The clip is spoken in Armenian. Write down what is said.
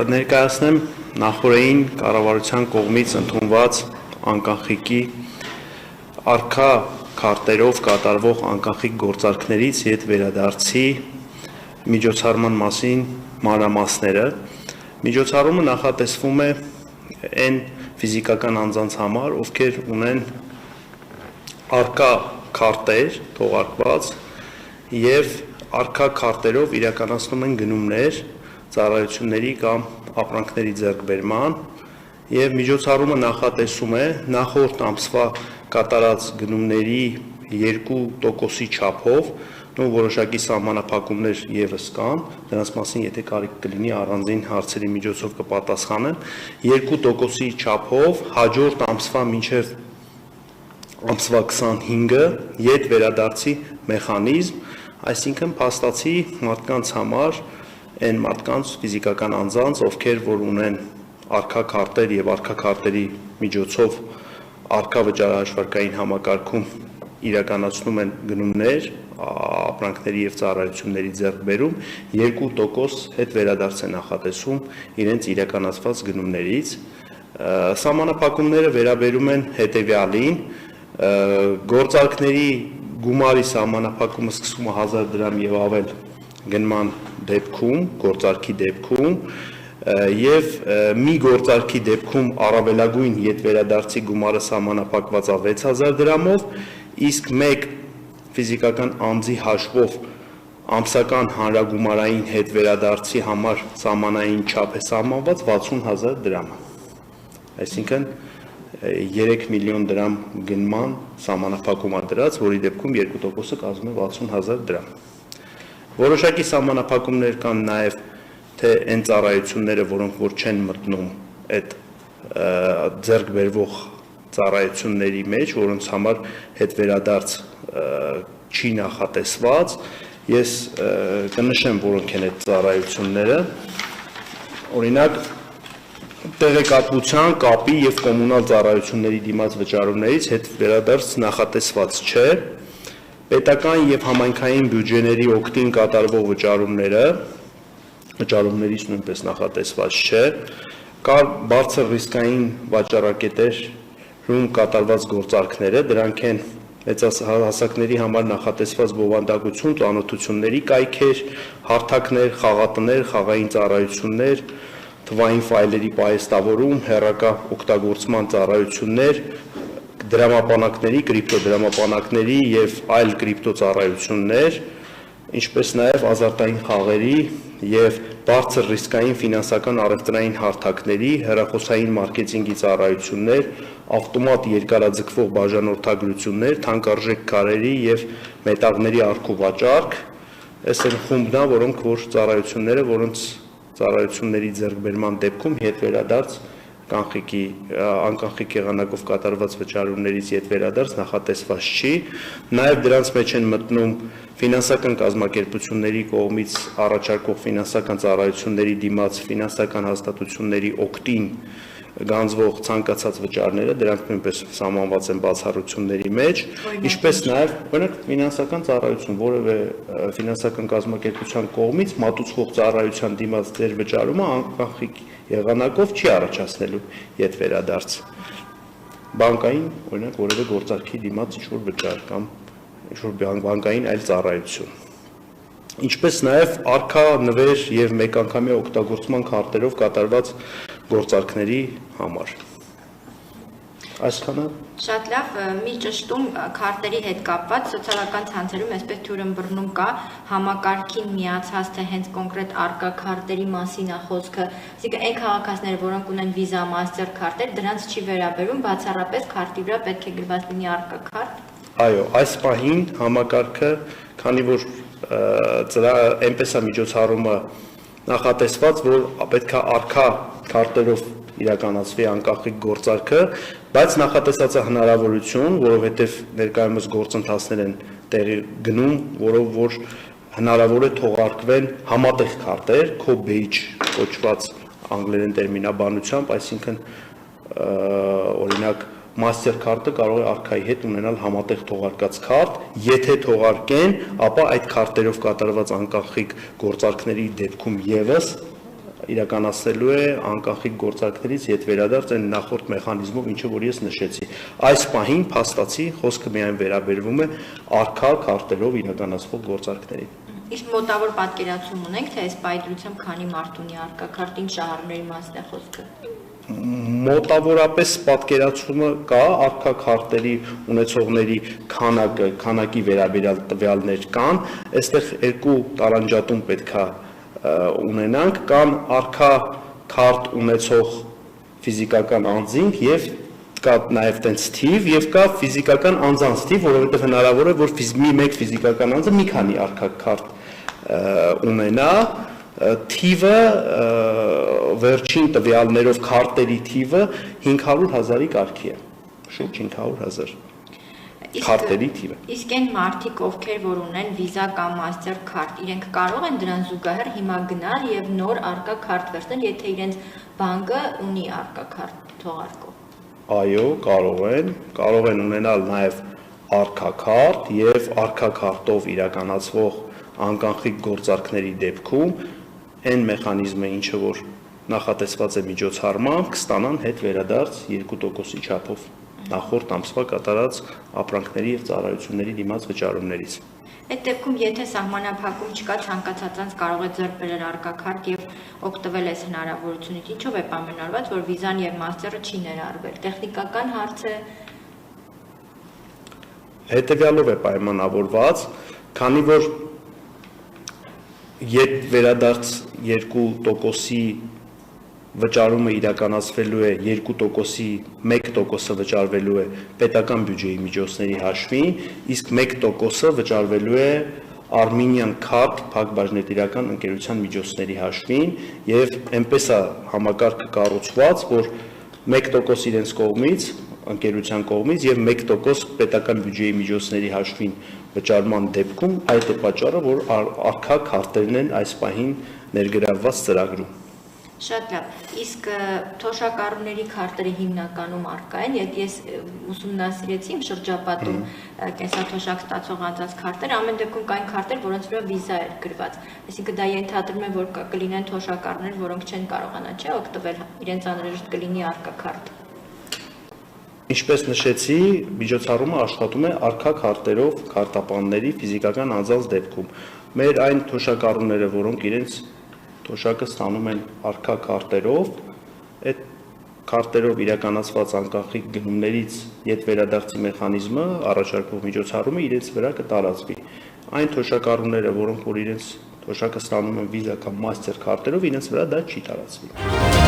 ներկայացնեմ նախորդային կառավարության կողմից ընդունված անկախնիկի առկա քարտերով կատարվող անկախնիկ գործարքներից հետ վերադարձի միջոցառման մասին մանրամասները։ Միջոցառումը նախատեսվում է այն ֆիզիկական անձանց համար, ովքեր ունեն առկա քարտեր թողարկված եւ առկա քարտերով իրականացնում են գնումներ ծառայությունների կամ ապրանքների ձեռքբերման եւ միջոցառումը նախատեսում է նախորդ ամսվա կատարած գնումների 2%-ի չափով որոշակի սահմանափակումներ եւս կան, դրանց մասին եթե կարիք կլինի առանձին հարցերի միջոցով կպատասխանեմ, 2%-ի չափով հաջորդ ամսվա մինչեւ ամսվա 25-ը յետ վերադարձի մեխանիզմ, այսինքն փաստացի մարդկանց համար այն մարդկանց ֆիզիկական անձանց, ովքեր որ ունեն առկա քարտեր եւ առկա քարտերի միջոցով առկա վճարահաշվարկային համակարգում իրականացնում են գնումներ, ապրանքների եւ ծառայությունների ձեռքբերում 2% հետ վերադարձ է նախատեսում իրենց իրականացված գնումներից։ Սահմանափակումները վերաբերում են հետեւյալին. գործարքների գումարի սահմանափակումը սկսվում է 1000 դրամ եւ ավել գնման դեպքում, գործարքի դեպքում եւ մի գործարքի դեպքում առավելագույն յետ վերադարձի գումարը սահմանափակված է 6000 դրամով, իսկ մեկ ֆիզիկական անձի հաշվով ամսական հանրագումարային հետ վերադարձի համար սահմանային չափ է սահմանված 60000 դրամ։ Այսինքն 3 միլիոն դրամ գնման սահմանափակում է դրած, որի դեպքում 2%-ը կազմում է 60000 դրամ։ Որոշակի սահմանափակումներ կան նաև թե այն ծառայությունները, որոնք որ չեն մտնում այդ ձեռք բերվող ծառայությունների մեջ, որոնց համար հետ վերադարձ չի նախատեսված, ես կնշեմ, որոնք են այդ ծառայությունները, օրինակ տեղեկատվության, կապի եւ կոմունալ ծառայությունների դիմաց վճարումներից հետ վերադարձ նախատեսված չէ, պետական եւ համայնքային բյուջեների օգտին կատարվող վճարումներից նույնպես նախատեսված չէ, կար բարձր ռիսկային վաճառակետերում կատարված գործարքները, դրանք են մեծահասակների համար նախատեսված բովանդակություն, ծանոթությունների կայքեր, հարթակներ, խաղատներ, խաղային ծառայություններ, թվային ֆայլերի պահեստավորում, հեռակա օգտագործման ծառայություններ, դրամապանակների, կրիպտոդրամապանակների եւ այլ կրիպտո ծառայություններ, ինչպես նաեւ ազարտային խաղերի եւ բարձր ռիսկային ֆինանսական առևտրային հարթակների, հեռախոսային մարքեթինգի ծառայություններ, ավտոմատ երկարաձգվող բաժանորդագրություններ, թանկարժեք քարերի եւ մետաղների առքուվաճառք, այս են խումբն է, որոնք որ ծառայությունները, որոնց ծառայությունների ձեռքբերման դեպքում հետ վերադարձ անկախնիկ եղանակով կատարված վճարումներից յետ վերադարձ նախատեսված չի, նաև դրանց մեջ են մտնում ֆինանսական կազմակերպությունների կողմից առաջարկող ֆինանսական ծառայությունների դիմաց ֆինանսական հաստատությունների օգտին գանձվող ցանկացած վճարները, դրանք նույնպես սահմանված են բացառությունների մեջ, ինչպես նաև օրինակ ֆինանսական ծառայություն, որևէ ֆինանսական կազմակերպության կողմից մատուցվող ծառայության դիմաց ձեր վճարումը անկախնիկ եղանակով չի առաջացնելու յետ վերադարձ։ Բանկային, օրինակ, որևէ գործարքի դիմաց ինչ-որ վճար կամ ինչ-որ բանկային այլ ծառայություն։ Ինչպես նաև առկա նվեր եւ մեկանգամյա օգտագործման քարտերով կատարված գործարքների համար։ Այսքանը։ Շատ լավ, մի ճշտում քարտերի հետ կապված սոցիալական ցանցերում այսպես թյուրըմբռնում կա համակարգին միացած թե հենց կոնկրետ առկա քարտերի մասին է խոսքը, այսինքն այն քաղաքացիները, որոնք ունեն վիզա, մաստեր քարտեր, դրանց չի վերաբերում, բացառապես քարտի վրա պետք է գրված լինի առկա քարտ։ Այո, այս պահին համակարգը, քանի որ այնպես է միջոցառումը նախատեսված, որ պետք է առկա քարտերով իրականացվի անկախնիկ գործարքը, բայց նախատեսած է հնարավորություն, որովհետև ներկայումս գործընթացներ են տեղի գնում, որով որ հնարավոր է թողարկվեն համատեղ քարտեր, co-badge կոչված անգլերեն տերմինաբանությամբ, այսինքն օրինակ master քարտը կարող է արքայի հետ ունենալ համատեղ թողարկած քարտ, եթե թողարկեն, ապա այդ քարտերով կատարված անկախնիկ գործարքների դեպքում եւս իրականացնելու է անկախիկ գործարքներից ետ վերադարձ այն նախորդ մեխանիզմով, ինչը որ ես նշեցի։ Այս պահին փաստացի խոսքը միայն վերաբերվում է առկա քարտերով իրականացվող գործարքներին։ Իսկ մոտավոր պատկերացում ունենք, թե այս պայծրությամբ քանի մարդ ունի առկա քարտ, ինչ շահառուների մասին է խոսքը։ Մոտավորապես պատկերացումը կա, առկա քարտերի ունեցողների քանակի վերաբերյալ տվյալներ կան, այստեղ երկու տարանջատում պետքա ունենանք, կան առկա քարտ ունեցող ֆիզիկական անձինք եւ կա նաեւ տենց թիվ եւ կա ֆիզիկական անձանց թիվ, որովհետեւ հնարավոր է որ մեկ ֆիզիկական անձը մի քանի առկա քարտ ունենա, թիվը վերջին տվյալներով քարտերի թիվը 500,000-ի կարգի է, շուրջ 500,000 քարտերի թիվը։ Իսկ այն մարդիկ, ովքեր որ ունեն վիզա կամ մաստեր քարտ, իրենք կարող են դրան զուգահեռ հիմա գնալ եւ նոր առկա քարտ վերցնել, եթե իրենց բանկը ունի առկա քարտ թողարկող։ Այո, կարող են ունենալ նաեւ առկա քարտ եւ առկա քարտով իրականացվող անկանխիկ գործարքների դեպքում այն մեխանիզմը, ինչը որ նախատեսված է միջոցառմամբ, կստանան հետ վերադարձ 2%-ի չափով նախորդ ամսվա կատարած ապրանքների եւ ծառայությունների դիմաց վճարումներից։ Այդ դեպքում, եթե սահմանափակում չկա, ցանկացած անձ կարող է ձեռք բերել առկա քարտ եւ օգտվել այս հնարավորությունից, ինչով է պայմանավորված, որ վիզան եւ մաստերը չի ներառվել։ Տեխնիկական հարց է։ Հետևյալով է պայմանավորված, քանի որ ետ վերադարձ 2%-ի վճարումը իրականացվելու է 2%-ի 1%-ը վճարվելու է պետական բյուջեի միջոցների հաշվին, իսկ 1%-ը վճարվելու է Armenian Card փակbaşնետիրական ընկերության միջոցների հաշվին եւ այնպես է համակարգը կառուցված, որ 1% իրենց կողմից, ընկերության կողմից եւ 1% պետական բյուջեի միջոցների հաշվին վճարման դեպքում այդ է պատճառը, որ առկա քարտերն են այս պահին ներգրավված ծրագրում։ Շատ լավ, իսկ թոշակառուների քարտերը հիմնականում առկա են, եթե ես ուսումնասիրեցի իմ շրջապատում կենսաթոշակ ստացող անձանց քարտեր, ամեն դեպքում կային քարտեր, որոնց վրա վիզա էր գրված, այսինքն դա ենթադրում է, որ կլինեն թոշակառուներ, որոնք չեն կարողանա օգտվել, իրենց անհրաժեշտ կլինի առկա քարտ։ Ինչպես նշեցի, միջոցառումը աշխատում է առկա քարտերով քարտապանների ֆիզիկական անձանց դեպքում։ Մեր այն թոշակառուները, որոնք իրենց թոշակը ստանում են առկա քարտերով, այդ քարտերով իրականացված անկախիկ գնումներից ետ վերադարձի մեխանիզմը առաջարկող միջոցառումը իրենց վրա կտարածվի։ Այն թոշակառուները, որոնք որ իրենց թոշակը ստանում են վիզա կամ մաստեր քարտերով, իրենց վրա դա չի տարածվի։